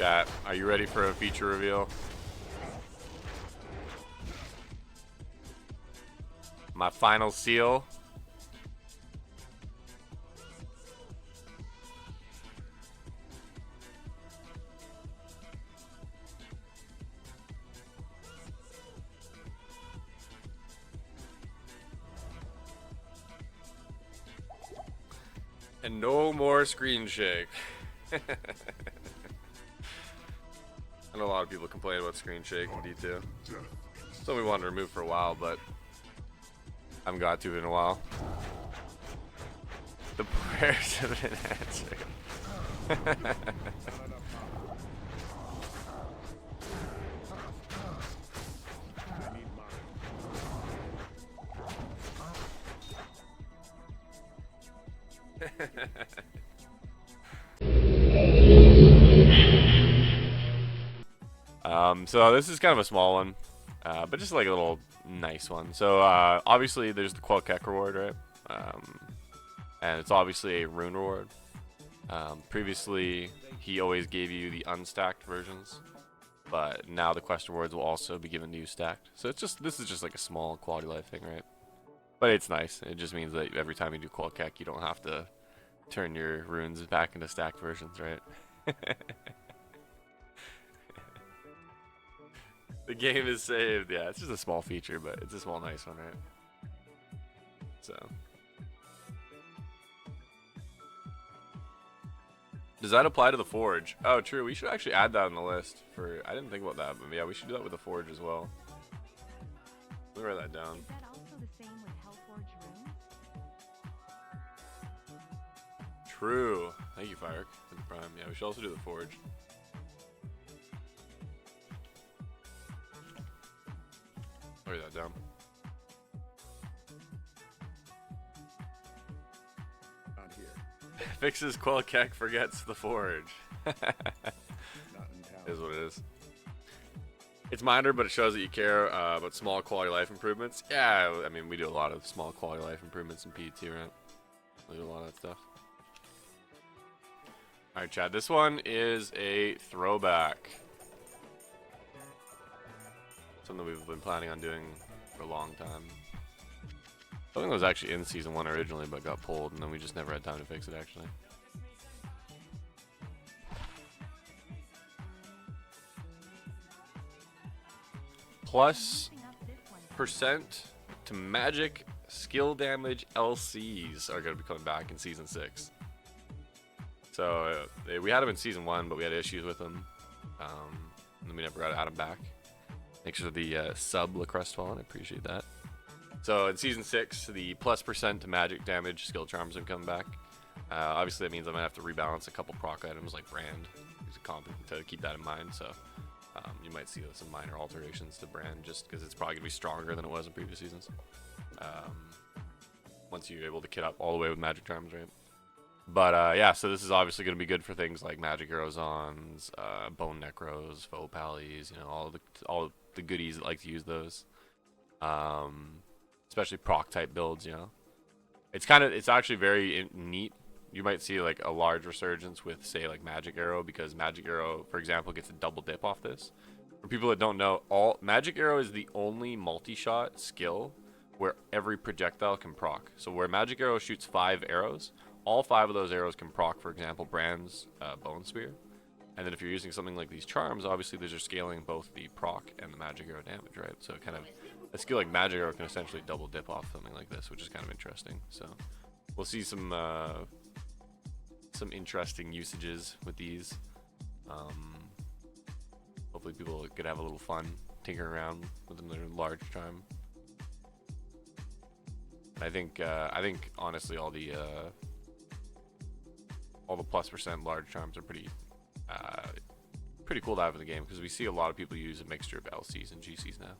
Chat, are you ready for a feature reveal? My final seal. And no more screen shake. I know a lot of people complain about screen shake in D2. Something we wanted to remove for a while, but I haven't got to it in a while. The prayers have been answered. So this is kind of a small one, but just like a little nice one. So obviously there's the Qualkek reward, right? And it's obviously a Rune reward. Previously he always gave you the unstacked versions, but now the quest rewards will also be given to you stacked. So it's just, this is just like a small quality life thing, right? But it's nice. It just means that every time you do Qualkek, you don't have to turn your runes back into stacked versions, right? The game is saved. Yeah, it's just a small feature, but it's a small nice one, right? So does that apply to the Forge? Oh, true. We should actually add that on the list. For I didn't think about that, but yeah, we should do that with the Forge as well. Let me write that down. Is that also the same with Hellforge runes? True. Thank you, Fire. Prime. Yeah, we should also do the Forge. I'll write that down. Not here. Fixes Qualkek, forgets the Forge. Not in town. Is what it is. It's minor, but it shows that you care about small quality life improvements. Yeah, I mean, we do a lot of small quality life improvements in PT, right? We do a lot of that stuff. Alright, Chad, this one is a throwback. Something we've been planning on doing for a long time. Something that was actually in Season 1 originally, but got pulled, and then we just never had time to fix it, actually. Plus % to magic skill damage LCs are going to be coming back in Season 6. So we had them in Season 1, but we had issues with them. And then we never got to add them back. Thanks for the sub, LaCrestfallen. I appreciate that. So in Season 6, the +% to magic damage skill charms are coming back. Obviously, that means I might have to rebalance a couple proc items like Brand. Use a comp to keep that in mind. So you might see some minor alterations to Brand just because it's probably going to be stronger than it was in previous seasons. Once you're able to kit up all the way with magic charms, right? But yeah, so this is obviously going to be good for things like magic Horazons, bone necros, faux pallies, you know, all the goodies that like to use those. Especially proc type builds, you know. It's actually very neat. You might see like a large resurgence with, say, like Magic Arrow, because Magic Arrow, for example, gets a double dip off this. For people that don't know, Magic Arrow is the only multi-shot skill where every projectile can proc. So where Magic Arrow shoots 5 arrows, all 5 of those arrows can proc, for example, Brand's Bone Spear. And then if you're using something like these charms, obviously these are scaling both the proc and the Magic Arrow damage, right? So kind of a skill like Magic Arrow can essentially double dip off something like this, which is kind of interesting. So we'll see some interesting usages with these. Hopefully people could have a little fun tinkering around with them. They're large charm. I think honestly all the +% large charms are pretty cool to have in the game, because we see a lot of people use a mixture of LCs and GCs now.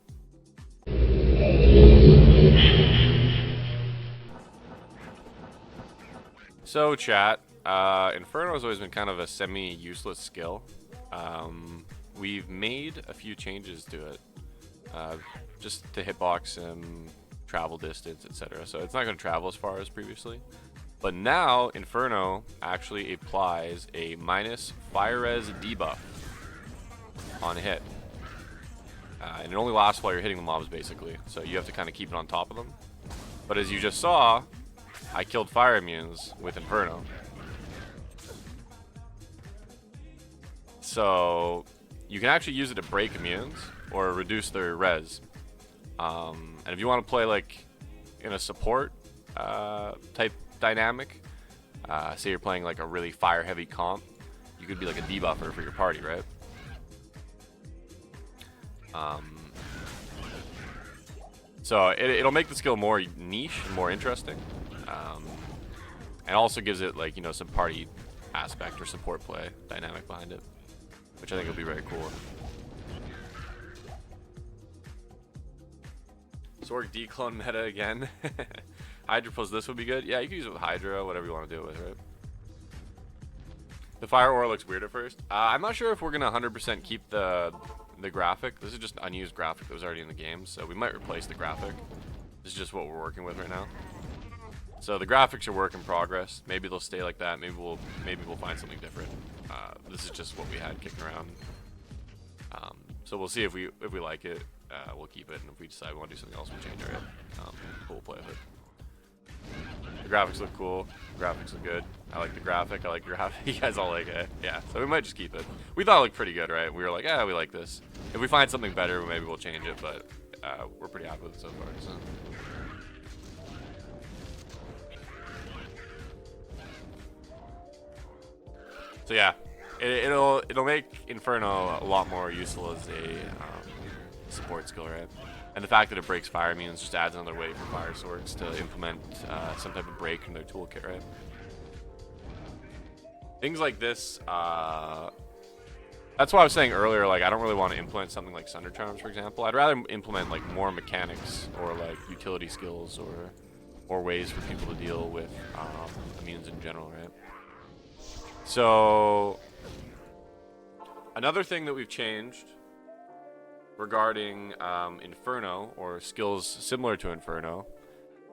So chat, Inferno has always been kind of a semi-useless skill. We've made a few changes to it, just to hitbox and travel distance, etc. So it's not going to travel as far as previously. But now Inferno actually applies a minus fire res debuff on a hit. And it only lasts while you're hitting the mobs, basically. So you have to kind of keep it on top of them. But as you just saw, I killed fire immunes with Inferno. So you can actually use it to break immunes or reduce their res. And if you want to play like in a support type dynamic, say you're playing like a really fire heavy comp, you could be like a debuffer for your party, right? So it'll make the skill more niche and more interesting, and also gives it like, you know, some party aspect or support play dynamic behind it, which I think will be very cool. Sorg declone meta again. Hydra plus this would be good. Yeah, you can use it with Hydra, whatever you want to do it with, right? The fire aura looks weird at first. I'm not sure if we're gonna 100% keep the graphic. This is just an unused graphic that was already in the game, so we might replace the graphic. This is just what we're working with right now. So the graphics are work in progress. Maybe they'll stay like that. Maybe we'll find something different. This is just what we had kicking around. So we'll see if we like it. We'll keep it, and if we decide we want to do something else, we'll change it. We'll play with it. The graphics look cool. The graphics look good. I like the graphic. I like your graphic. You guys all like it. Yeah, so we might just keep it. We thought it looked pretty good, right? We were like, yeah, we like this. If we find something better, maybe we'll change it, but we're pretty happy with it so far. So yeah, it'll make Inferno a lot more useful as a support skill, right? And the fact that it breaks fire immunes just adds another way for fire swords to implement some type of break in their toolkit, right? Things like this, that's why I was saying earlier, like, I don't really want to implement something like Sunder Charms, for example. I'd rather implement like more mechanics or like utility skills or ways for people to deal with immunes in general, right? So another thing that we've changed regarding Inferno, or skills similar to Inferno,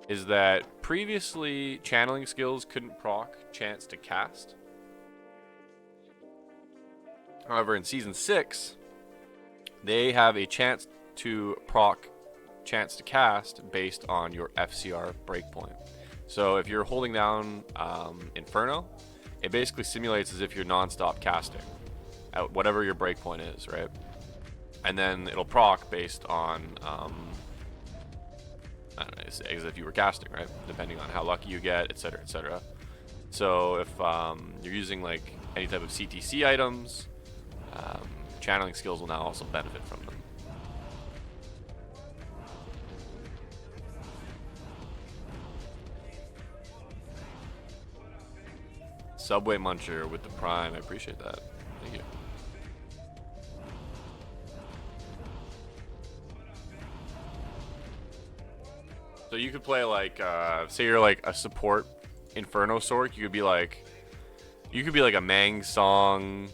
is that previously channeling skills couldn't proc chance to cast. However, in Season 6, they have a chance to proc chance to cast based on your FCR breakpoint. So if you're holding down Inferno, it basically simulates as if you're non-stop casting at whatever your breakpoint is, right? And then it'll proc based on, I don't know, as if you were casting, right? Depending on how lucky you get, etc., etc. So if you're using like any type of CTC items, channeling skills will now also benefit from them. Subway Muncher with the Prime, I appreciate that. Thank you. So you could play like, say you're like a support Inferno Sork, you could be like a Mang Song,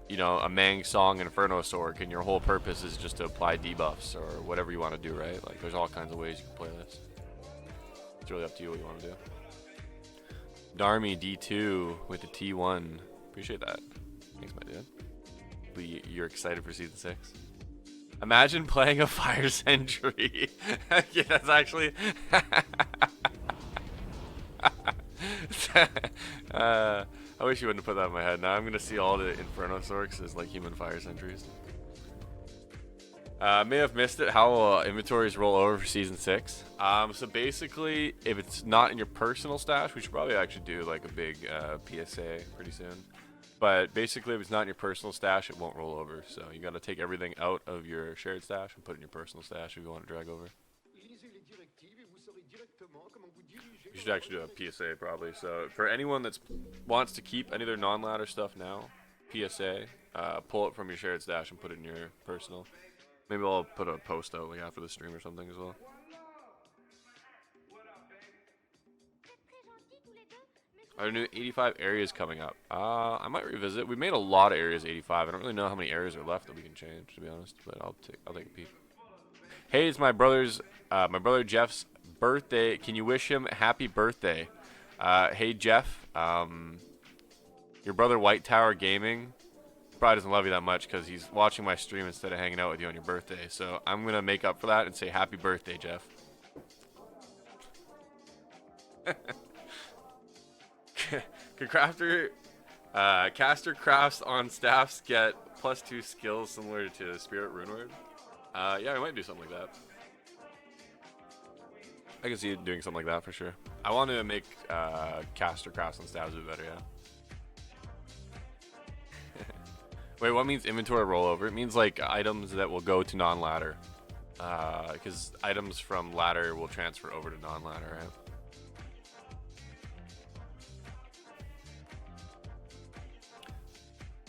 you know, a Mang Song Inferno Sork, and your whole purpose is just to apply debuffs or whatever you want to do, right? Like, there's all kinds of ways you can play this. It's really up to you what you want to do. Darmy D2 with the T1. Appreciate that. Thanks, my dude. You're excited for Season 6? Imagine playing a Fire Sentry. Yeah, that's actually... I wish you wouldn't have put that in my head. Now I'm going to see all the Inferno Sorks as like human Fire Sentries. May have missed it. How will inventories roll over for Season 6? So basically, if it's not in your personal stash, we should probably actually do like a big PSA pretty soon. But basically, if it's not in your personal stash, it won't roll over. So you got to take everything out of your shared stash and put it in your personal stash if you want to drag over. You should actually do a PSA probably. So for anyone that wants to keep any of their non-ladder stuff now, PSA, pull it from your shared stash and put it in your personal. Maybe I'll put a post out like after the stream or something as well. Are new 85 areas coming up? I might revisit. We made a lot of areas 85. I don't really know how many areas are left that we can change, to be honest. But I'll take a peek. Hey, it's my brother Jeff's birthday. Can you wish him happy birthday? Hey Jeff, your brother White Tower Gaming probably doesn't love you that much because he's watching my stream instead of hanging out with you on your birthday. So I'm gonna make up for that and say happy birthday, Jeff. Caster crafts on staffs get +2 skills similar to Spirit Runeword. Yeah, we might do something like that. I can see it doing something like that for sure. I want to make caster crafts on staffs a bit better, yeah. Wait, what means inventory rollover? It means like items that will go to non-ladder. Because items from ladder will transfer over to non-ladder, right?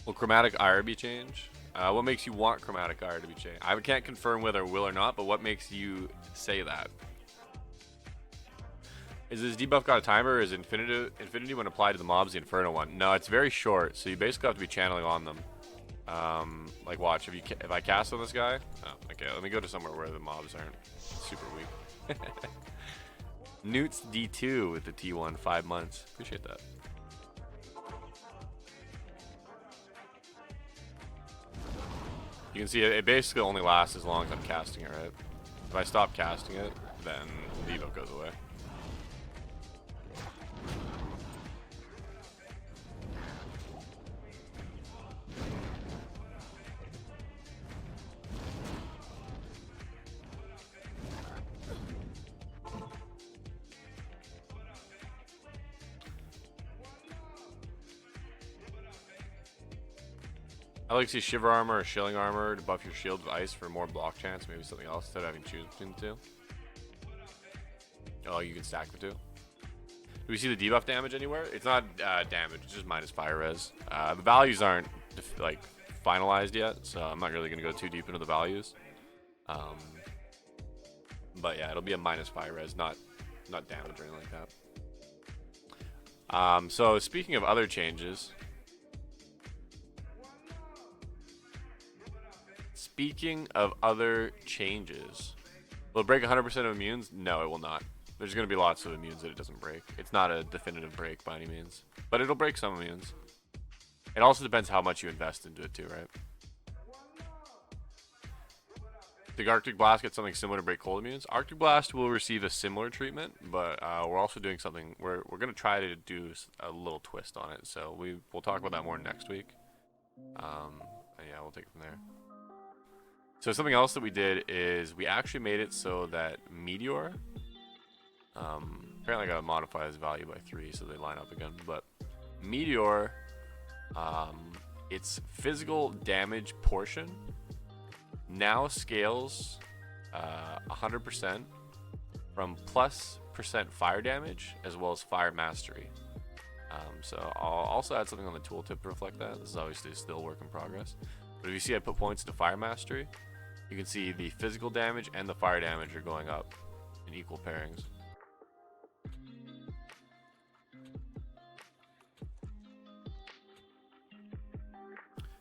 Will chromatic ire be changed? What makes you want chromatic ire to be changed? I can't confirm whether it will or not, but what makes you say that? Is this debuff got a timer, or is infinity when applied to the mobs the Inferno one? No, it's very short, so you basically have to be channeling on them. Like watch, if I cast on this guy, oh, okay, let me go to somewhere where the mobs aren't super weak. Newt's D2 with the T1, 5 months. Appreciate that. You can see it basically only lasts as long as I'm casting it, right? If I stop casting it, then the debuff goes away. I like to see Shiver Armor or Shilling Armor to buff your shield with ice for more block chance. Maybe something else instead of having to choose between the two. Oh, you can stack the two. Do we see the debuff damage anywhere? It's not damage, it's just minus fire res. The values aren't like finalized yet, so I'm not really going to go too deep into the values. But yeah, it'll be a minus fire res, not damage or anything like that. So speaking of other changes. Speaking of other changes, will it break 100% of immunes? No, it will not. There's going to be lots of immunes that it doesn't break. It's not a definitive break by any means, but it'll break some immunes. It also depends how much you invest into it too, right? The Arctic Blast get something similar to break cold immunes. Arctic Blast will receive a similar treatment, but we're also doing something. We're going to try to do a little twist on it, so we'll talk about that more next week. And yeah, we'll take it from there. So something else that we did is we actually made it so that Meteor, apparently I gotta modify his value by 3 so they line up again, but Meteor, its physical damage portion now scales 100% from +% fire damage as well as fire mastery. So I'll also add something on the tooltip to reflect that. This is obviously still work in progress. But if you see I put points into fire mastery, you can see the physical damage and the fire damage are going up in equal pairings.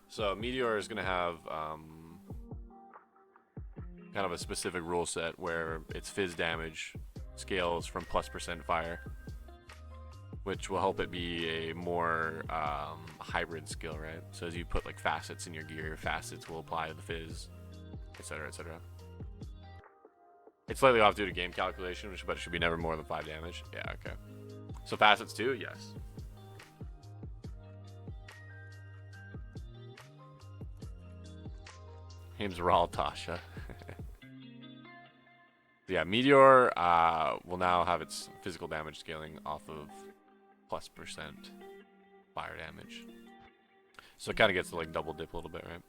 So Meteor is going to have kind of a specific rule set where its fizz damage scales from +% fire, which will help it be a more hybrid skill, right? So as you put like facets in your gear, facets will apply to the fizz, etc., etc. It's slightly off due to game calculation, but it should be never more than 5 damage. Yeah, okay. So facets too, yes. Name's Raw Tasha. Yeah, Meteor will now have its physical damage scaling off of +% fire damage. So it kind of gets to like double dip a little bit, right?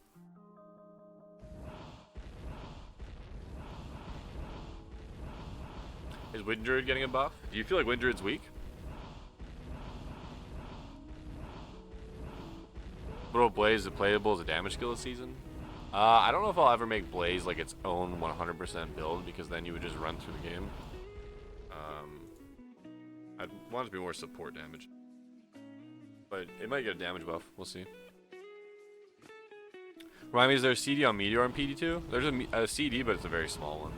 Is Wind Druid getting a buff? Do you feel like Wind Druid's weak? What about Blaze? Is it playable as a damage skill this season? I don't know if I'll ever make Blaze like its own 100% build, because then you would just run through the game. I'd want it to be more support damage. But it might get a damage buff. We'll see. Remind me, is there a CD on Meteor and PD2? There's a CD, but it's a very small one.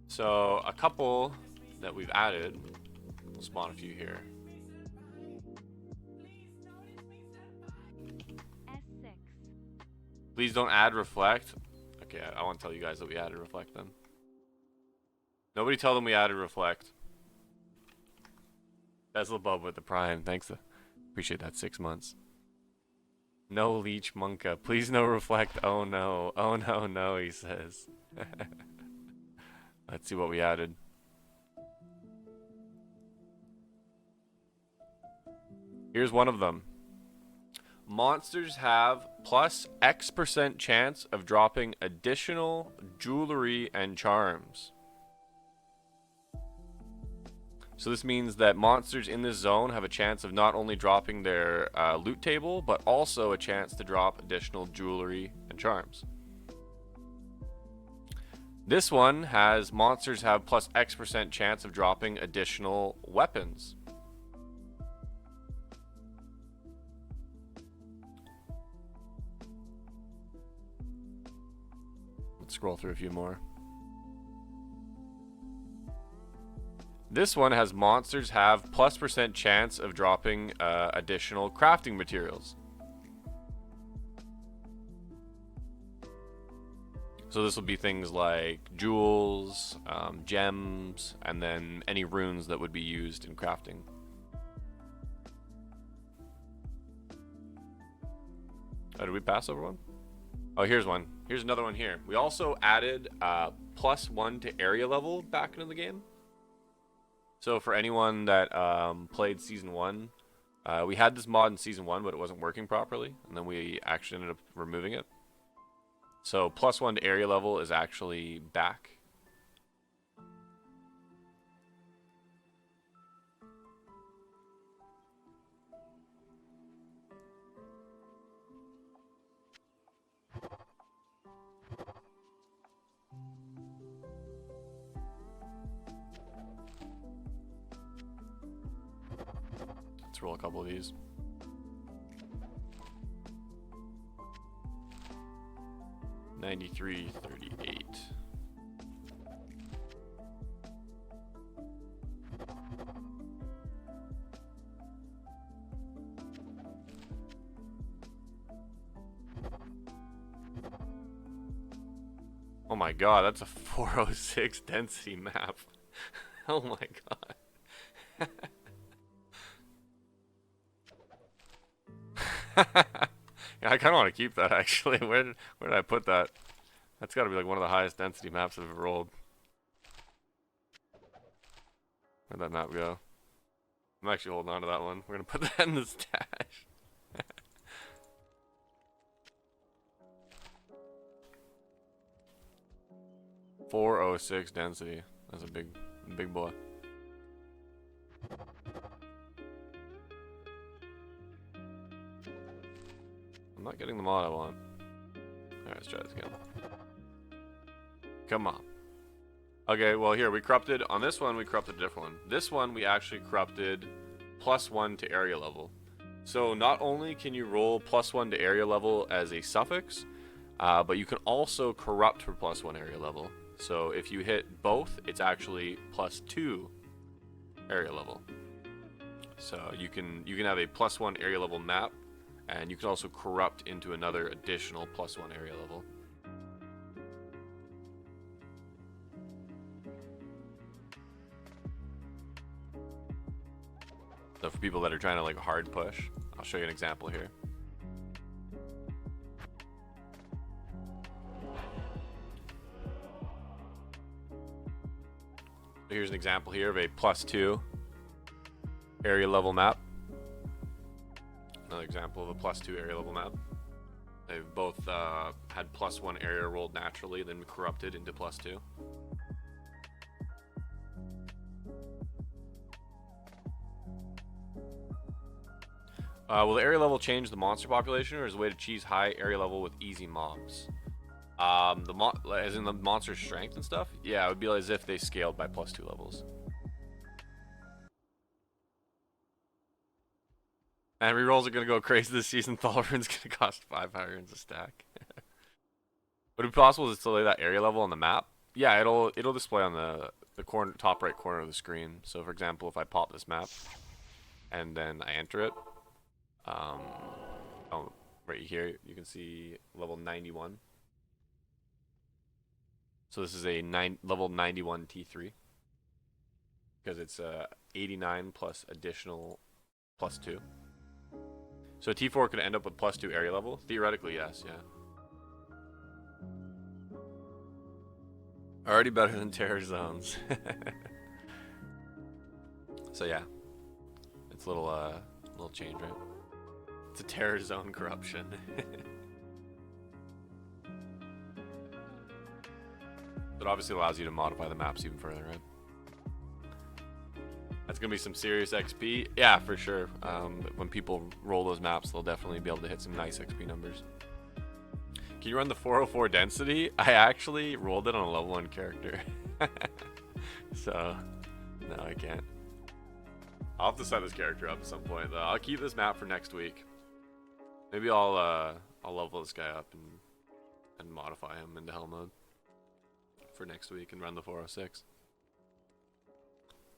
So a couple that we've added We'll spawn a few here. S6. Please don't add reflect. Okay, I want to tell you guys that we added reflect then. Nobody tell them we added reflect. Tesla Bub with the prime. Thanks. Appreciate that 6 months. No leech monka. Please no reflect. Oh no. Oh no, no, he says. Let's see what we added. Here's one of them. Monsters have plus X% chance of dropping additional jewelry and charms. So this means that monsters in this zone have a chance of not only dropping their loot table, but also a chance to drop additional jewelry and charms. This one has monsters have plus X% chance of dropping additional weapons. Let's scroll through a few more. This one has monsters have plus % chance of dropping additional crafting materials. So this will be things like jewels, gems, and then any runes that would be used in crafting. Oh, did we pass over one? Oh, here's one. Here's another one here. We also added +1 to area level back into the game. So for anyone that played Season 1, we had this mod in Season 1, but it wasn't working properly, and then we actually ended up removing it. So +1 to area level is actually back. Let's roll a couple of these. $93.38. Oh my god, that's a 406 density map. Oh my god. Yeah, I kind of want to keep that actually. Where did I put that? That's got to be like one of the highest density maps I've ever rolled. Where'd that map go? I'm actually holding on to that one. We're gonna put that in the stash. 406 density. That's a big boy. I'm not getting the mod I want. Alright, let's try this again. Come on. Okay, well here, we corrupted, on this one, we corrupted a different one. This one, we actually corrupted +1 to area level. So not only can you roll +1 to area level as a suffix, but you can also corrupt for +1 area level. So if you hit both, it's actually +2 area level. So you can have a +1 area level map, and you can also corrupt into another additional +1 area level. So for people that are trying to like hard push, I'll show you an example here. So here's an example here of a +2 area level map. Another example of a +2 area level map. They've both had +1 area rolled naturally, then corrupted into +2. Will the area level change the monster population, or is a way to achieve high area level with easy mobs? As in the monster strength and stuff? Yeah, it would be as if they scaled by +2 levels. And rerolls are gonna go crazy this season. Thulrun's gonna cost 5 irons a stack. Would it be possible to display that area level on the map? Yeah, it'll display on the top right corner of the screen. So for example, if I pop this map and then I enter it, oh, right here you can see level 91. So this is a level 91 T3 because it's 89 plus additional +2. So a T4 could end up with +2 area level. Theoretically, yes, yeah. Already better than terror zones. So yeah, it's a little change, right? It's a terror zone corruption. But obviously allows you to modify the maps even further, right? That's gonna be some serious XP. Yeah, for sure. When people roll those maps, they'll definitely be able to hit some nice XP numbers. Can you run the 404 density? I actually rolled it on a level 1 character. So, no, I can't. I'll have to set this character up at some point, though. I'll keep this map for next week. Maybe I'll level this guy up and modify him into hell mode for next week and run the 406.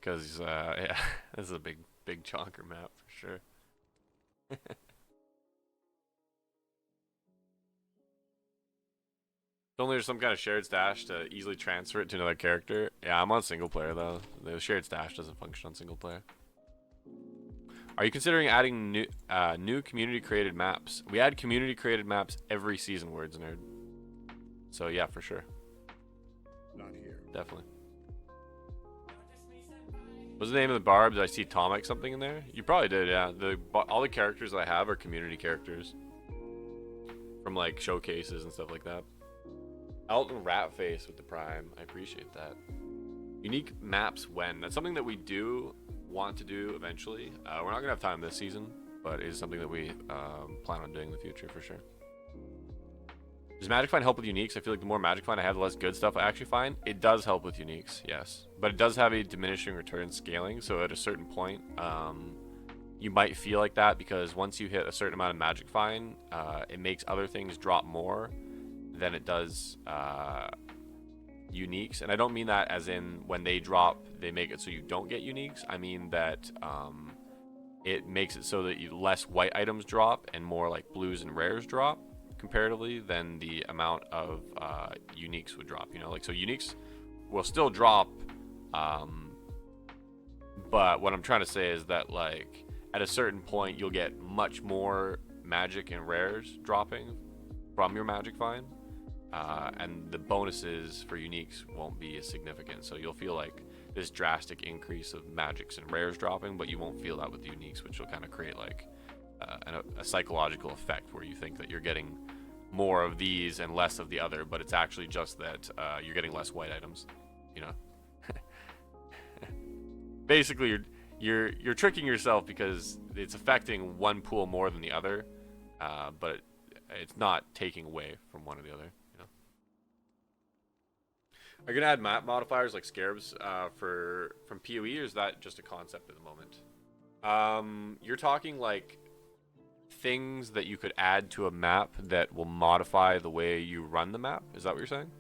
Because, yeah, this is a big chonker map for sure. If only there's some kind of shared stash to easily transfer it to another character. Yeah, I'm on single player though. The shared stash doesn't function on single player. Are you considering adding new community created maps? We add community created maps every season, Words Nerd. So yeah, for sure. Not here. Definitely. What's the name of the bar? Did I see Tomic something in there? You probably did, yeah. All the characters I have are community characters from like showcases and stuff like that. Elton Ratface with the Prime. I appreciate that. Unique maps when? That's something that we do want to do eventually. We're not gonna have time this season, but it is something that we plan on doing in the future for sure. Does Magic Find help with uniques? I feel like the more Magic Find I have, the less good stuff I actually find. It does help with uniques, yes. But it does have a diminishing return scaling, so at a certain point, you might feel like that because once you hit a certain amount of Magic Find, it makes other things drop more than it does uniques. And I don't mean that as in when they drop, they make it so you don't get uniques. I mean that it makes it so that less white items drop and more like blues and rares drop comparatively than the amount of uniques would drop, you know, like, so uniques will still drop, but what I'm trying to say is that like at a certain point you'll get much more magic and rares dropping from your Magic Find, and the bonuses for uniques won't be as significant, so you'll feel like this drastic increase of magics and rares dropping, but you won't feel that with the uniques, which will kind of create like a psychological effect where you think that you're getting more of these and less of the other, but it's actually just that you're getting less white items, you know. Basically you're tricking yourself because it's affecting one pool more than the other, but it's not taking away from one or the other, you know. Are you gonna add map modifiers like scarabs from PoE, or is that just a concept at the moment? You're talking like things that you could add to a map that will modify the way you run the map? Is that what you're saying?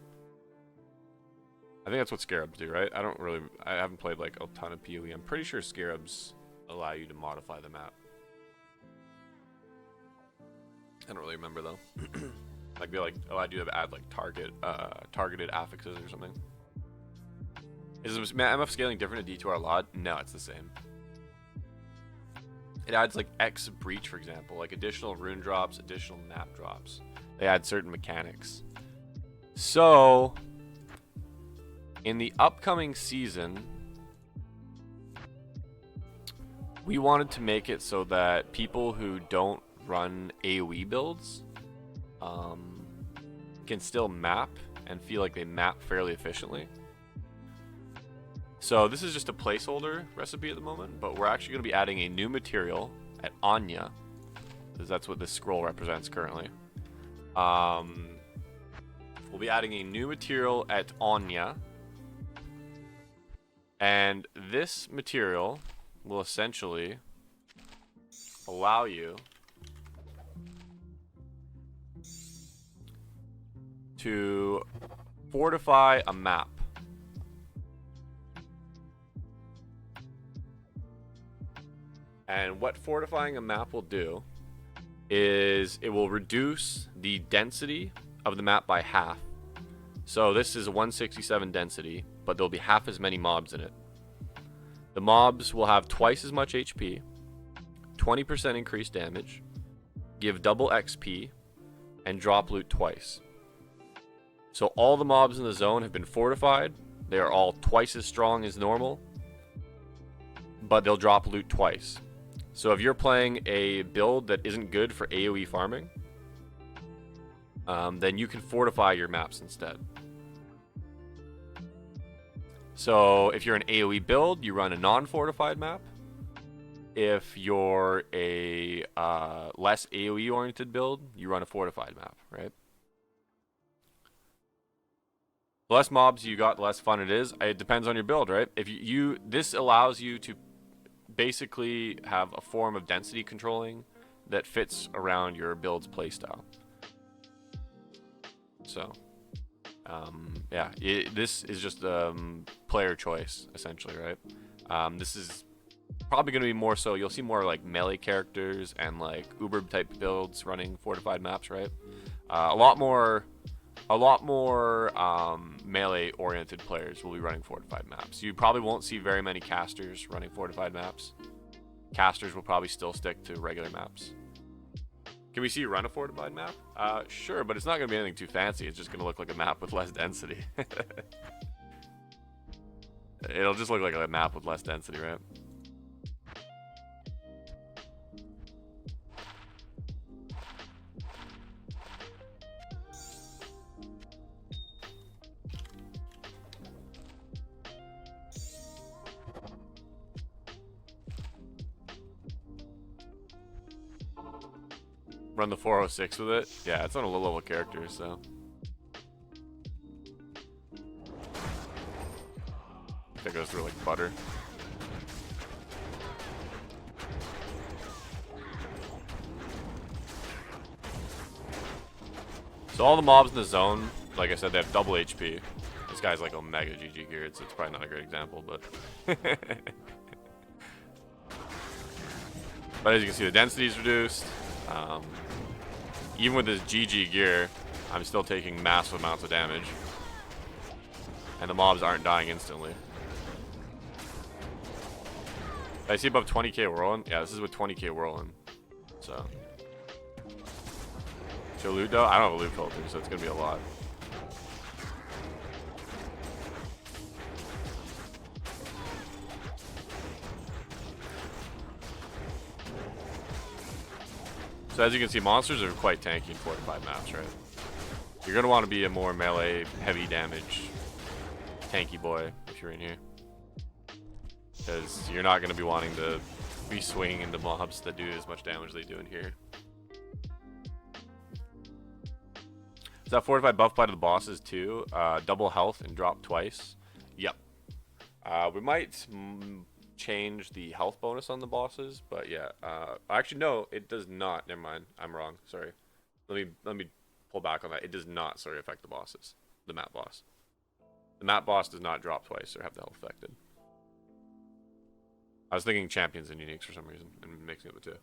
I think that's what scarabs do, right? I haven't played like a ton of PoE. I'm pretty sure scarabs allow you to modify the map. I don't really remember though. Like be like, oh, I do have add like targeted affixes or something. Is MF scaling different at D2R LOD? No, it's the same. It adds like X breach, for example, like additional rune drops, additional map drops. They add certain mechanics. So in the upcoming season, we wanted to make it so that people who don't run AoE builds can still map and feel like they map fairly efficiently. So this is just a placeholder recipe at the moment, but we're actually going to be adding a new material at Anya, because that's what this scroll represents currently. We'll be adding a new material at Anya, and this material will essentially allow you to fortify a map. And what fortifying a map will do is it will reduce the density of the map by half. So this is a 167 density, but there'll be half as many mobs in it. The mobs will have twice as much HP, 20% increased damage, give double XP, and drop loot twice. So all the mobs in the zone have been fortified. They are all twice as strong as normal, but they'll drop loot twice. So if you're playing a build that isn't good for AoE farming, then you can fortify your maps instead. So if you're an AoE build, you run a non-fortified map. If you're a less AoE oriented build, you run a fortified map, right? The less mobs you got, the less fun it is. It depends on your build, right? If this allows you to basically have a form of density controlling that fits around your build's playstyle. So, yeah, this is just player choice, essentially, right? This is probably going to be more so, you'll see more like melee characters and like Uber type builds running fortified maps, right? A lot more melee oriented players will be running fortified maps. You probably won't see very many casters running fortified maps. Casters will probably still stick to regular maps. Can we see you run a fortified map? Sure, but it's not going to be anything too fancy. It's just going to look like a map with less density. It'll just look like a map with less density, right? Run the 406 with it? Yeah, it's on a low level character, so. That goes through like butter. So all the mobs in the zone, like I said, they have double HP. This guy's like Omega GG geared, so it's probably not a great example, but. But as you can see, the density is reduced. Even with this GG gear, I'm still taking massive amounts of damage. And the mobs aren't dying instantly. I see above 20k whirling. Yeah, this is with 20k whirling. So. Show loot though? I don't have a loot filter, so it's going to be a lot. So as you can see, monsters are quite tanky in fortified maps, right? You're going to want to be a more melee, heavy damage, tanky boy if you're in here. Because you're not going to be wanting to be swinging into mobs that do as much damage as they do in here. Is that fortified buff apply to the bosses too? Double health and drop twice? Yep. We might change the health bonus on the bosses, but yeah, actually no, it does not. Never mind, I'm wrong, sorry. Let me pull back on that. It does not, sorry, affect the bosses. The map boss. The map boss does not drop twice or have the health affected. I was thinking champions and uniques for some reason and mixing up the two.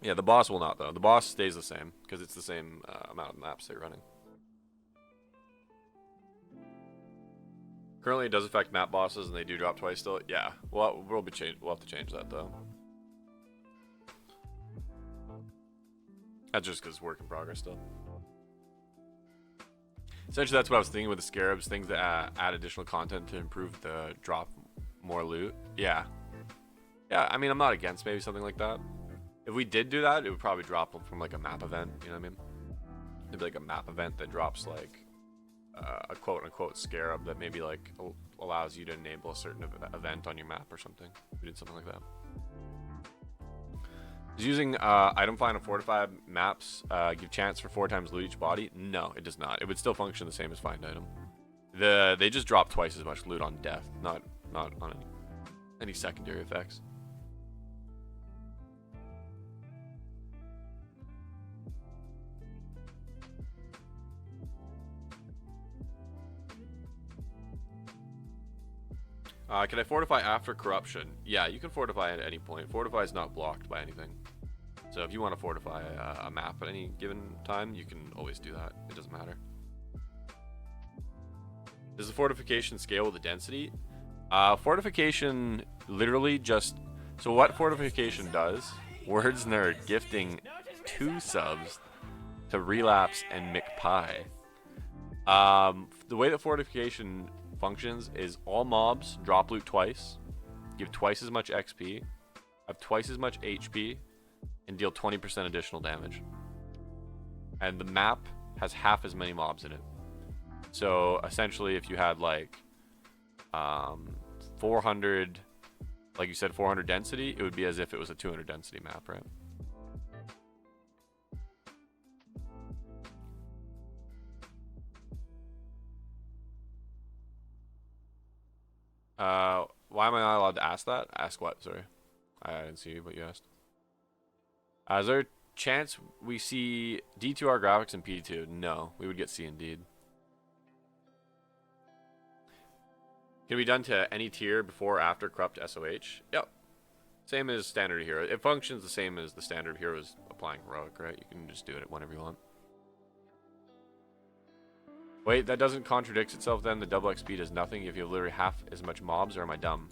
Yeah, the boss will not though. The boss stays the same because it's the same amount of maps they're running. Currently, it does affect map bosses, and they do drop twice still. Yeah, we'll have to change that though. That's just because it's work in progress still. Essentially, that's what I was thinking with the scarabs, things that add additional content to improve the drop more loot. Yeah, yeah. I mean, I'm not against maybe something like that. If we did do that, it would probably drop them from like a map event. You know what I mean? It'd be like a map event that drops like a quote-unquote scarab that maybe like allows you to enable a certain event on your map or something. We did something like that. Does using item find on fortified maps give chance for 4 times loot each body? No, it does not. It would still function the same as find item. They just drop twice as much loot on death, not on any secondary effects. Can I fortify after corruption? Yeah, you can fortify at any point. Fortify is not blocked by anything. So if you want to fortify a map at any given time, you can always do that. It doesn't matter. Does the fortification scale with the density? Fortification literally just... So what fortification does, Words Nerd gifting 2 subs to Relapse and McPie. The way that fortification functions is all mobs drop loot twice, give twice as much XP, have twice as much HP, and deal 20% additional damage. And the map has half as many mobs in it. So essentially, if you had like 400, like you said, 400 density, it would be as if it was a 200 density map, right? Why am I not allowed to ask that? Ask what? Sorry. I didn't see what you asked. Is there a chance we see D2R graphics in PD2? No, we would get C indeed. Can be done to any tier before or after corrupt SOH? Yep. Same as standard hero. It functions the same as the standard heroes applying heroic, right? You can just do it whenever you want. Wait, that doesn't contradict itself then? The double XP does nothing if you have literally half as much mobs, or am I dumb?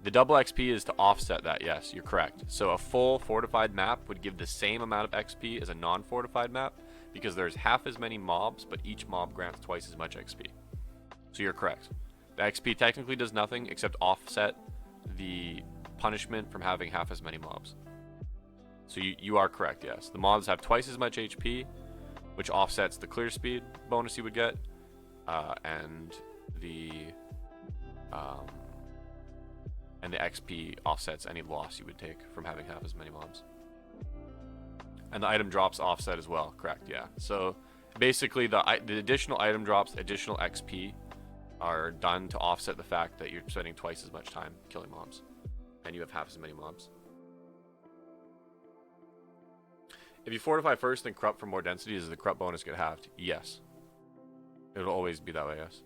The double XP is to offset that, yes, you're correct. So a full fortified map would give the same amount of XP as a non-fortified map, because there's half as many mobs, but each mob grants twice as much XP. So you're correct. The XP technically does nothing except offset the punishment from having half as many mobs. So you are correct, yes. The mobs have twice as much HP, which offsets the clear speed bonus you would get, and the XP offsets any loss you would take from having half as many mobs. And the item drops offset as well, correct, yeah. So basically the additional item drops, additional XP are done to offset the fact that you're spending twice as much time killing mobs and you have half as many mobs. If you fortify first then corrupt for more density, does the corrupt bonus get halved? Yes. It'll always be that way, yes.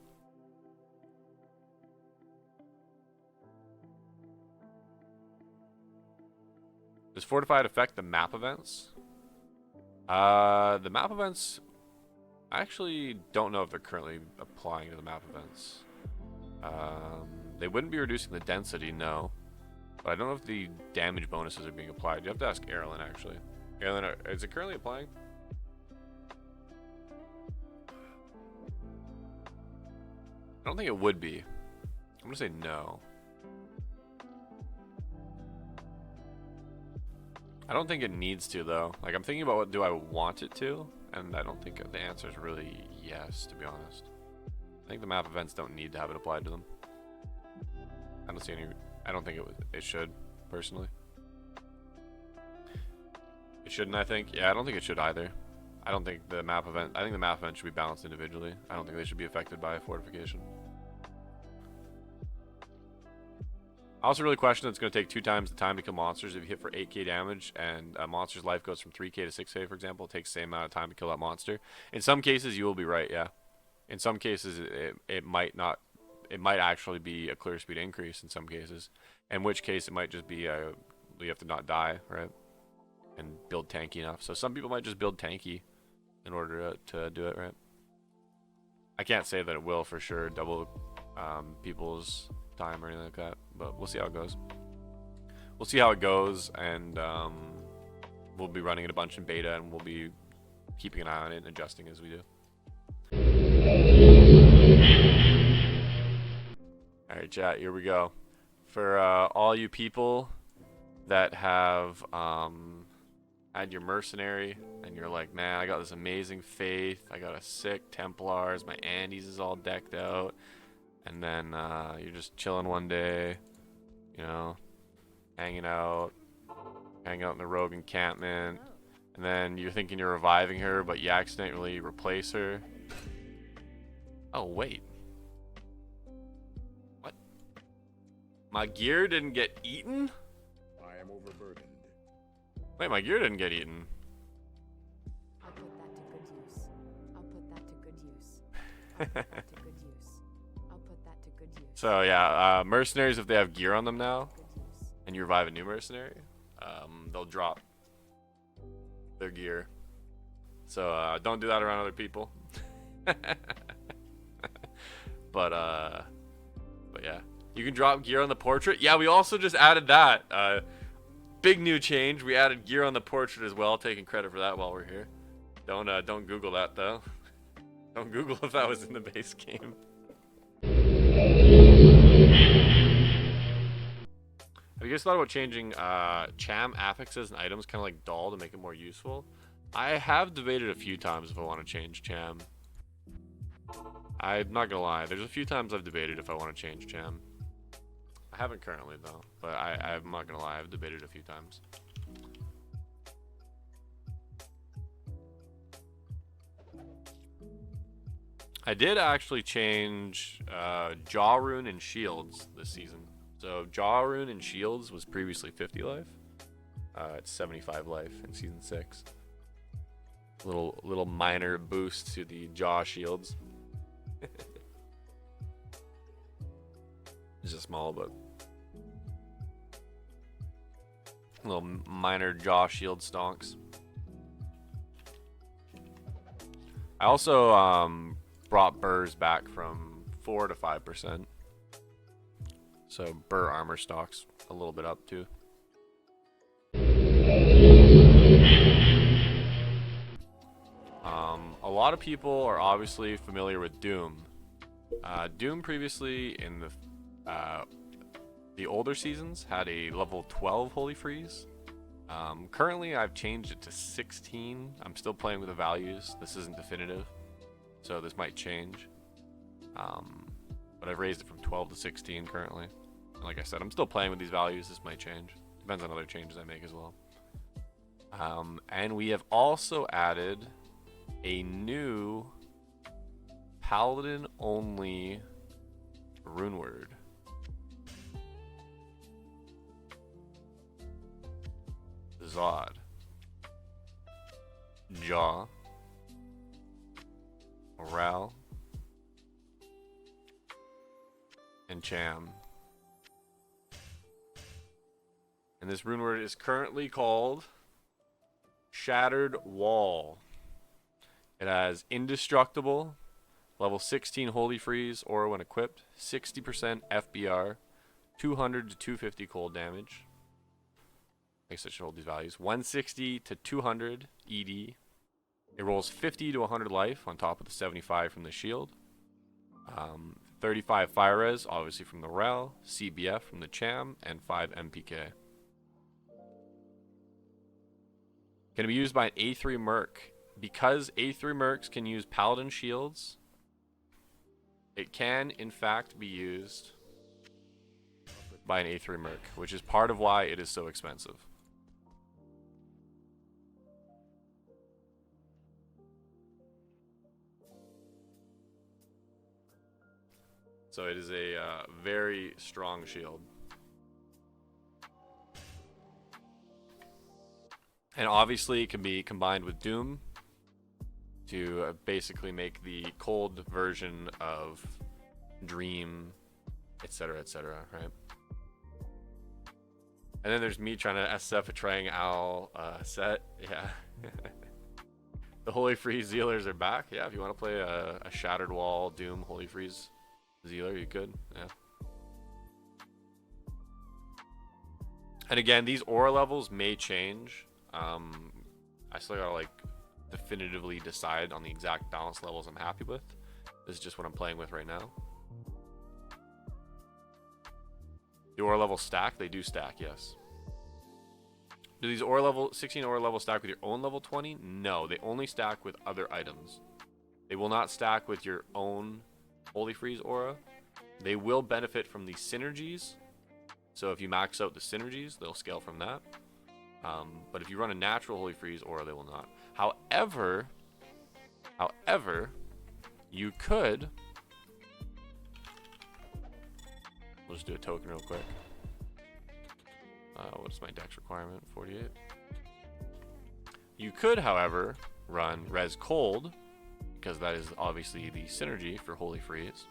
Does fortified affect the map events? The map events, I actually don't know if they're currently applying to the map events. They wouldn't be reducing the density, no. But I don't know if the damage bonuses are being applied. You have to ask Erlen, actually. Erlen, is it currently applying? I don't think it would be. I'm gonna say no. I don't think it needs to, though. Like, I'm thinking about what do I want it to, and I don't think the answer is really yes, to be honest. I think the map events don't need to have it applied to them. I don't see any. I don't think it should, personally. It shouldn't, I think. Yeah, I don't think it should either. I don't think the map event. I think the map event should be balanced individually. I don't think they should be affected by fortification. I also really question that it's going to take 2 times the time to kill monsters if you hit for 8k damage and a monster's life goes from 3k to 6k, for example. It takes the same amount of time to kill that monster. In some cases, you will be right, yeah. In some cases, it might not. It might actually be a clear speed increase in some cases. In which case, it might just be you have to not die, right? And build tanky enough. So some people might just build tanky in order to do it, right? I can't say that it will for sure double people's time or anything like that, but we'll see how it goes. We'll see how it goes, and we'll be running it a bunch in beta, and we'll be keeping an eye on it and adjusting as we do. Alright, chat, here we go. For all you people that have had your mercenary, and you're like, man, I got this amazing faith, I got a sick Templars, my Andes is all decked out, and then you're just chilling one day, you know, hanging out in the rogue encampment, and then you're thinking you're reviving her, but you accidentally replace her. Oh, wait. What? My gear didn't get eaten? I am overburdened. Wait, my gear didn't get eaten. I'll put that to good use. I'll put that to good use. I'll put that to good use. So yeah, mercenaries, if they have gear on them now, and you revive a new mercenary, they'll drop their gear. So don't do that around other people. But yeah, you can drop gear on the portrait. Yeah, we also just added that. Big new change. We added gear on the portrait as well. Taking credit for that while we're here. Don't Google that though. Don't Google if that was in the base game. Have you guys thought about changing cham affixes and items kind of like doll to make it more useful? I have debated a few times if I want to change cham. I'm not gonna lie, there's a few times I've debated if I want to change cham. I haven't currently though, but I'm not gonna lie, I've debated a few times. I did actually change Jah, Rune, and Shields this season. So Jah, Rune, and Shields was previously 50 life. It's 75 life in season 6. Little minor boost to the Jah shields. It's just small, but little minor Jah shield stonks. I also brought Ber's back from 4 to 5%. So Ber armor stocks a little bit up too. A lot of people are obviously familiar with Doom. Doom previously in the older seasons had a level 12 Holy Freeze. Currently I've changed it to 16. I'm still playing with the values. This isn't definitive, so this might change. But I've raised it from 12 to 16 currently. And like I said, I'm still playing with these values. This might change. Depends on other changes I make as well. And we have also added a new Paladin only Runeword. Zod, Jah, Ral, and Cham. And this runeword is currently called Shattered Wall. It has indestructible, level 16 Holy Freeze, or when equipped, 60% FBR, 200 to 250 cold damage. I guess I should hold these values. 160 to 200 ED. It rolls 50 to 100 life on top of the 75 from the shield. 35 fire res, obviously from the Rel, CBF from the Cham, and 5 MPK. Can be used by an A3 Merc. Because A3 Mercs can use Paladin shields, it can in fact be used by an A3 Merc, which is part of why it is so expensive. So it is a very strong shield. And obviously it can be combined with Doom to basically make the cold version of Dream, etc., right? And then there's me trying to SF a Triangle set. Yeah. The Holy Freeze Zealers are back. Yeah, if you want to play a Shattered Wall, Doom, Holy Freeze Zealer, you could. Yeah. And again, these aura levels may change. I still gotta like definitively decide on the exact balance levels I'm happy with. This is just what I'm playing with right now. The aura levels stack? They do stack, yes. Do these 16 aura levels stack with your own level 20? No, they only stack with other items. They will not stack with your own Holy Freeze aura. They will benefit from the synergies. So if you max out the synergies, they'll scale from that. But if you run a natural Holy Freeze aura, they will not. However, you could. We'll just do a token real quick. What's my dex requirement? 48. You could, however, run Res Cold, because that is obviously the synergy for Holy Freeze.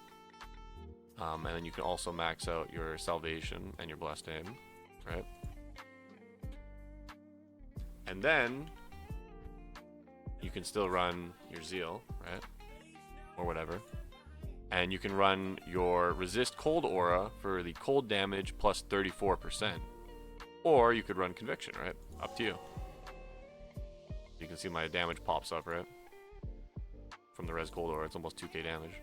And then you can also max out your salvation and your blessed aim, right? And then you can still run your zeal, right? Or whatever. And you can run your resist cold aura for the cold damage plus 34%. Or you could run conviction, right? Up to you. You can see my damage pops up, right? From the res cold aura, it's almost 2k damage.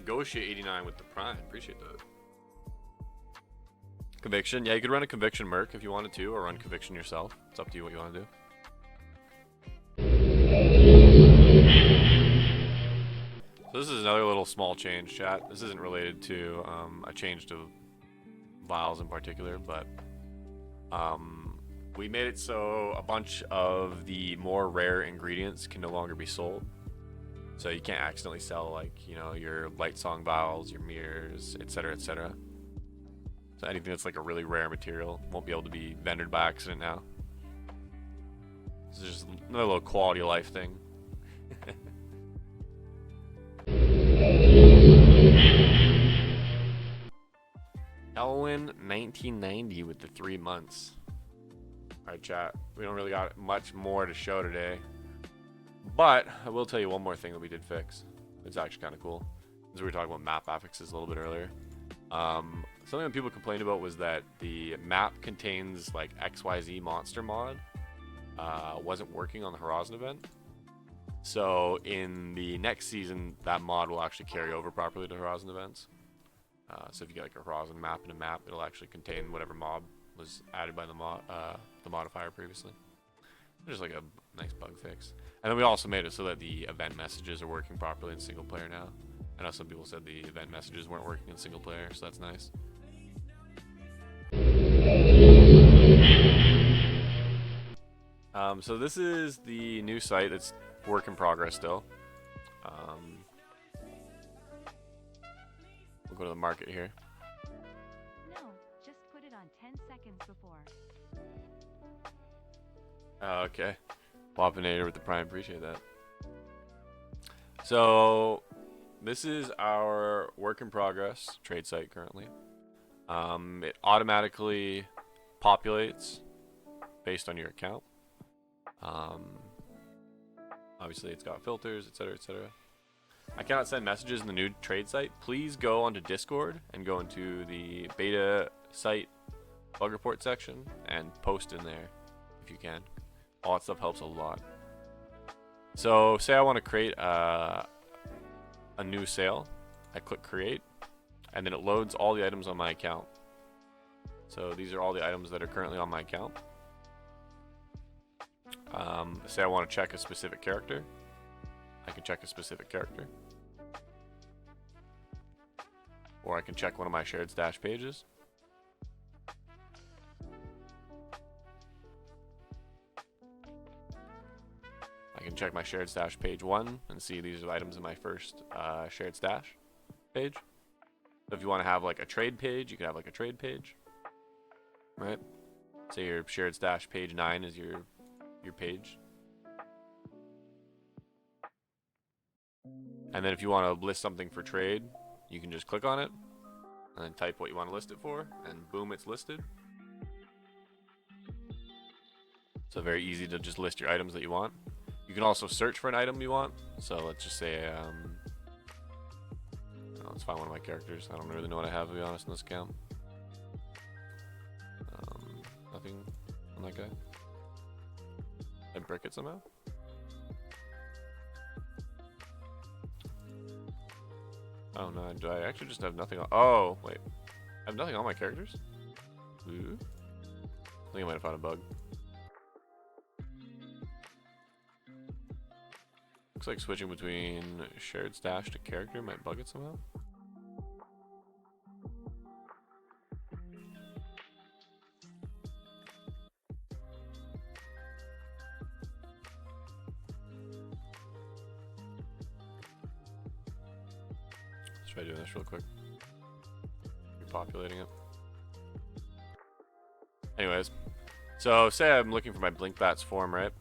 Goshia 89 with the prime, appreciate that. Conviction, yeah, you could run a conviction Merc if you wanted to, or run conviction yourself. It's up to you what you want to do. So this is another little small change, chat. This isn't related to a change to vials in particular, but we made it so a bunch of the more rare ingredients can no longer be sold. So you can't accidentally sell, like, you know, your light song vials, your mirrors, etc., etc. So anything that's like a really rare material won't be able to be vendored by accident now. This is just another little quality of life thing. Elwin 1990 with the 3 months. Alright, chat. We don't really got much more to show today. But I will tell you one more thing that we did fix. It's actually kind of cool. As we were talking about map affixes a little bit earlier. Something that people complained about was that the map contains like XYZ monster mod wasn't working on the Horazon event. So in the next season, that mod will actually carry over properly to Horazon events. So if you get like a Horazon map in a map, it'll actually contain whatever mob was added by the modifier previously. Just like a nice bug fix. And then we also made it so that the event messages are working properly in single player now. I know some people said the event messages weren't working in single player, so that's nice. So this is the new site. It's work in progress still. We'll go to the market here. No, just put it on 10 seconds before. Okay. Wapinator with the prime, appreciate that. So this is our work in progress trade site currently. It automatically populates based on your account. Obviously it's got filters, etc., etc. I cannot send messages in the new trade site. Please go onto Discord and go into the beta site bug report section and post in there if you can. All that stuff helps a lot. So say I want to create a new sale. I click create and then it loads all the items on my account. So these are all the items that are currently on my account. Say I want to check a specific character. I can check a specific character. Or I can check one of my shared stash pages. I can check my shared stash page 1 and see these are the items in my first shared stash page. So if you want to have like a trade page, you can have like a trade page. Right? Say your shared stash page 9 is your page. And then if you want to list something for trade, you can just click on it and then type what you want to list it for, and boom, it's listed. So very easy to just list your items that you want. You can also search for an item you want. So let's just say, let's find one of my characters. I don't really know what I have, to be honest, in this account. Nothing on that guy. I brick it somehow. Oh no, do I actually just have nothing on? Oh, wait. I have nothing on my characters? Ooh. I think I might have found a bug. Looks like switching between shared stash to character might bug it somehow. Let's try doing this real quick. Repopulating it. Anyways, so say I'm looking for my Blinkbats form, right?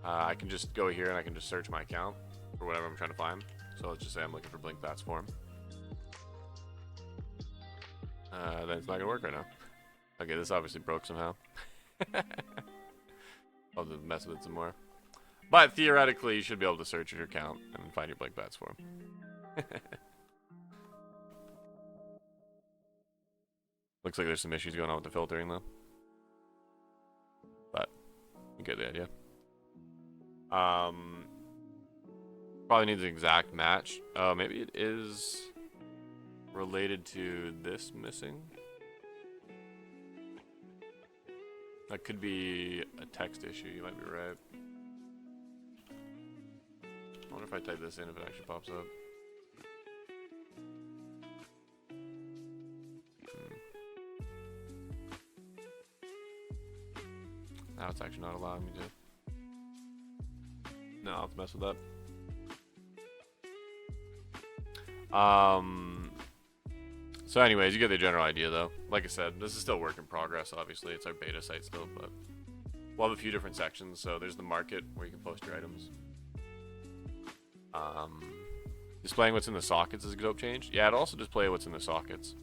I can just go here and I can just search my account for whatever I'm trying to find. So let's just say I'm looking for Blink Bats form. Then it's not gonna work right now. Okay, this obviously broke somehow. I'll just mess with it some more. But theoretically, you should be able to search your account and find your Blink Bats form. Looks like there's some issues going on with the filtering though. But you get the idea. Probably needs an exact match. Oh, maybe it is related to this missing. That could be a text issue. You might be right. I wonder if I type this in if it actually pops up. Now it's actually not allowing me to. No, I'll have to mess with that. So anyways, you get the general idea though. Like I said, this is still work in progress, obviously. It's our beta site still, but we'll have a few different sections. So there's the market where you can post your items. Displaying what's in the sockets is a dope change. Yeah, it'll also display what's in the sockets.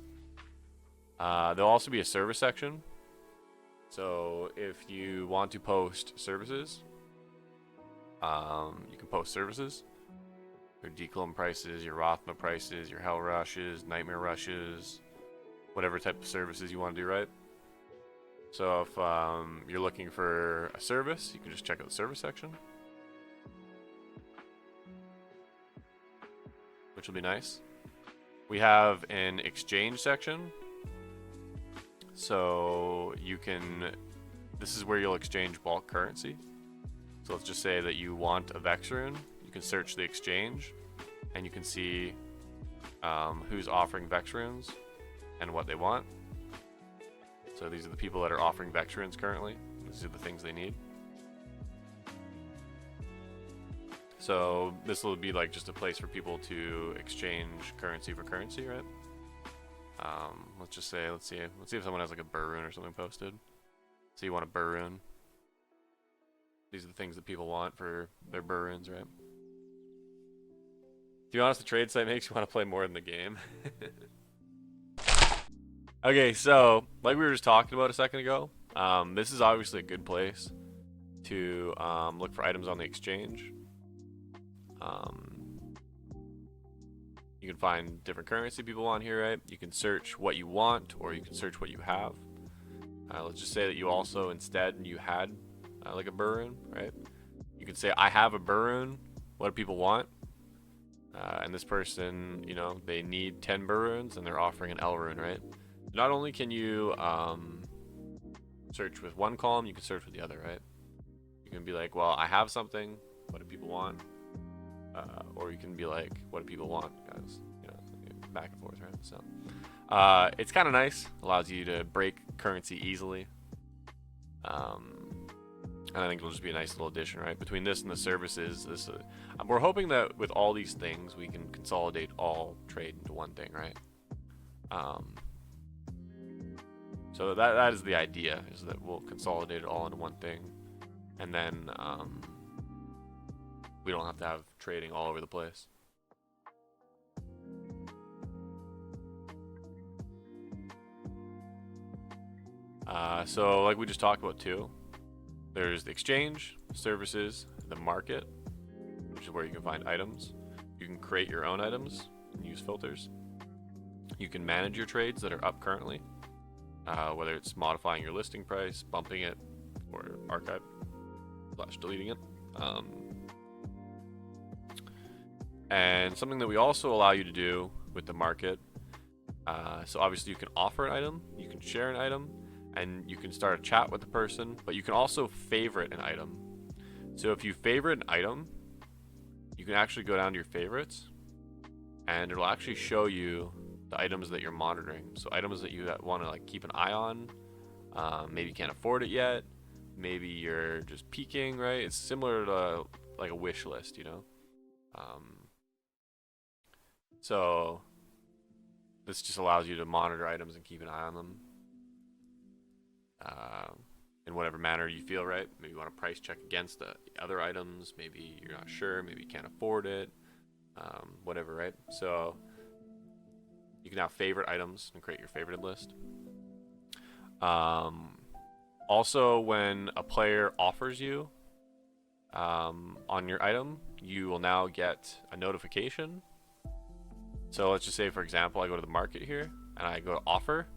There'll also be a service section. So if you want to post services, you can post services. Your Declone prices, your Rothma prices, your Hell Rushes, Nightmare Rushes, whatever type of services you want to do, right? So if you're looking for a service, you can just check out the service section, which will be nice. We have an exchange section. So you can, this is where you'll exchange bulk currency. So let's just say that you want a Vex Rune. You can search the exchange and you can see who's offering Vex Runes and what they want. So these are the people that are offering Vex Runes currently. These are the things they need. So this will be like just a place for people to exchange currency for currency, right? Let's just say, let's see if someone has like a Ber Rune or something posted. So you want a Ber Rune. These are the things that people want for their Ber Runes, right? To be honest, the trade site makes you want to play more than the game. Okay, so like we were just talking about a second ago, this is obviously a good place to look for items on the exchange. You can find different currency people want here, right? You can search what you want, or you can search what you have. Let's just say that you also instead you had like a Ber Rune, right? You can say I have a Ber Rune. What do people want? And this person, you know, they need 10 Ber Runes and they're offering an L Rune, right? Not only can you search with one column, you can search with the other, right? You can be like, well, I have something. What do people want? Or you can be like, what do people want, guys? You know, back and forth, right? So it's kind of nice. Allows you to break currency easily. And I think it'll just be a nice little addition, right? Between this and the services, we're hoping that with all these things, we can consolidate all trade into one thing, right? So that is the idea, is that we'll consolidate it all into one thing. And then we don't have to have trading all over the place. So like we just talked about too, there's the exchange, services, the market, which is where you can find items. You can create your own items and use filters. You can manage your trades that are up currently, whether it's modifying your listing price, bumping it, or archive/deleting it. And something that we also allow you to do with the market, so obviously you can offer an item, you can share an item, and you can start a chat with the person, but you can also favorite an item. So if you favorite an item, you can actually go down to your favorites, and it'll actually show you the items that you're monitoring. So items that you want to like keep an eye on, maybe you can't afford it yet, maybe you're just peeking, right? It's similar to like a wish list, you know? So this just allows you to monitor items and keep an eye on them. in whatever manner you feel right. Maybe you want to price check against the other items. Maybe you're not sure. Maybe you can't afford it. Whatever, right? So you can now favorite items and create your favorited list. Also, when a player offers you on your item, you will now get a notification. So let's just say, for example, I go to the market here and I go to offer.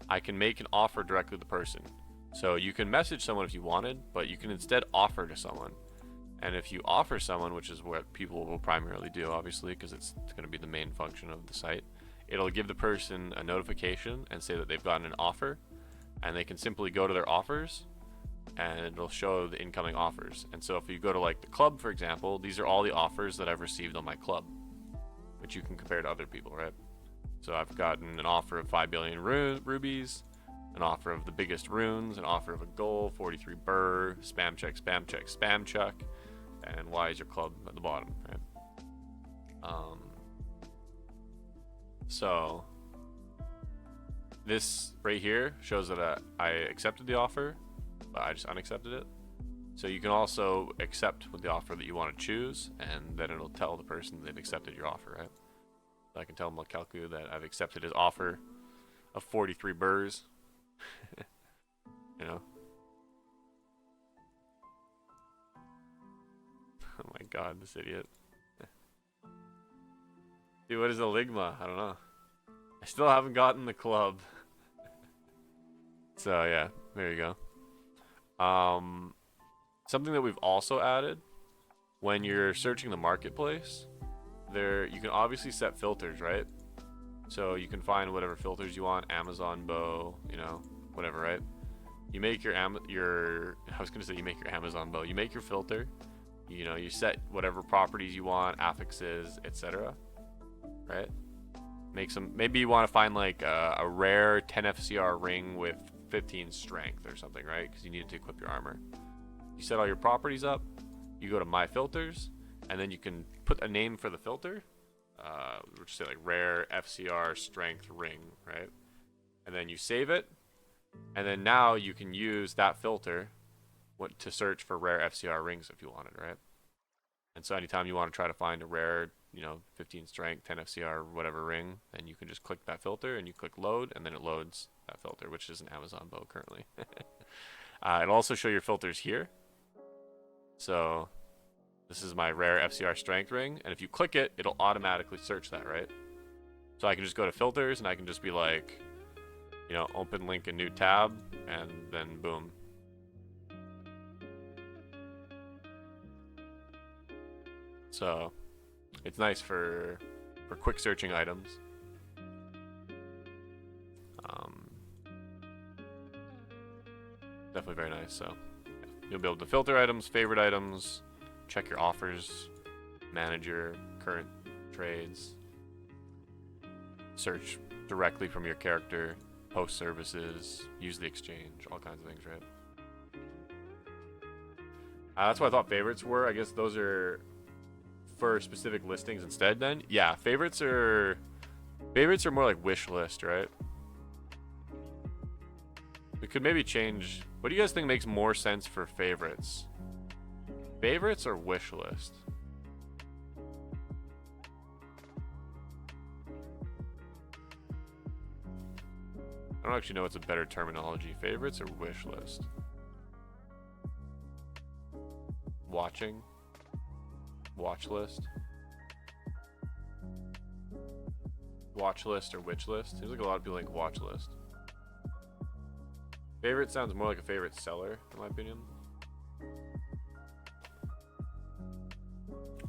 I can make an offer directly to the person. So you can message someone if you wanted, but you can instead offer to someone. And if you offer someone, which is what people will primarily do, obviously, because it's going to be the main function of the site, it'll give the person a notification and say that they've gotten an offer, and they can simply go to their offers and it'll show the incoming offers. And so if you go to like the club, for example, these are all the offers that I've received on my club, which you can compare to other people, right? So I've gotten an offer of 5 billion rubies, an offer of the biggest runes, an offer of a goal, 43 burr, spam check, spam check, spam check, and why is your club at the bottom, right? So this right here shows that I accepted the offer, but I just unaccepted it. So you can also accept with the offer that you want to choose, and then it'll tell the person they've accepted your offer, right? So I can tell Kalku that I've accepted his offer of 43 burrs. You know? Oh my god, this idiot. Dude, what is a Ligma? I don't know. I still haven't gotten the club. So yeah, there you go. Something that we've also added when you're searching the marketplace, there you can obviously set filters, right? So you can find whatever filters you want, Amazon bow, you know, whatever, right? You make your I was gonna say you make your Amazon bow. You make your filter. You know, you set whatever properties you want, affixes, etc. Right? Make some. Maybe you want to find like a rare 10 FCR ring with 15 strength or something, right? Because you need it to equip your armor. You set all your properties up. You go to my filters, and then you can put a name for the filter. We'll just say like rare FCR strength ring, right? And then you save it, and then now you can use that filter to search for rare FCR rings if you wanted, right? And so anytime you want to try to find a rare, you know, 15 strength, 10 FCR, whatever ring, then you can just click that filter and you click load, and then it loads that filter, which is an Amazon bow currently. It'll also show your filters here. So this is my rare FCR strength ring, and if you click it, it'll automatically search that, right? So I can just go to filters and I can just be like, you know, open link a new tab, and then boom. So it's nice for quick searching items. Definitely very nice. So you'll be able to filter items, favorite items, check your offers, manage your current trades, search directly from your character, post services, use the exchange, all kinds of things, right? That's what I thought favorites were. I guess those are for specific listings instead then. Yeah, favorites are more like wish list, right? We could maybe change. What do you guys think makes more sense for favorites? Favorites or wish list? I don't actually know what's a better terminology. Favorites or wish list? Watching? Watch list? Watch list or wish list? Seems like a lot of people like watch list. Favorite sounds more like a favorite seller, in my opinion.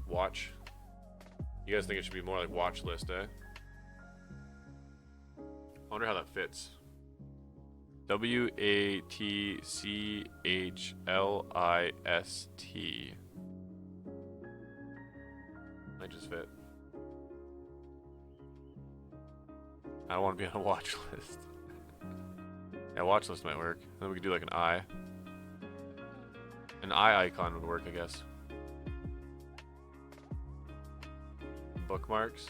Watch. You guys think it should be more like watch list, eh? I wonder how that fits. WATCHLIST. Might just fit. I don't want to be on a watch list. Yeah, watch list might work. Then we could do like an eye. An eye icon would work, I guess. Bookmarks.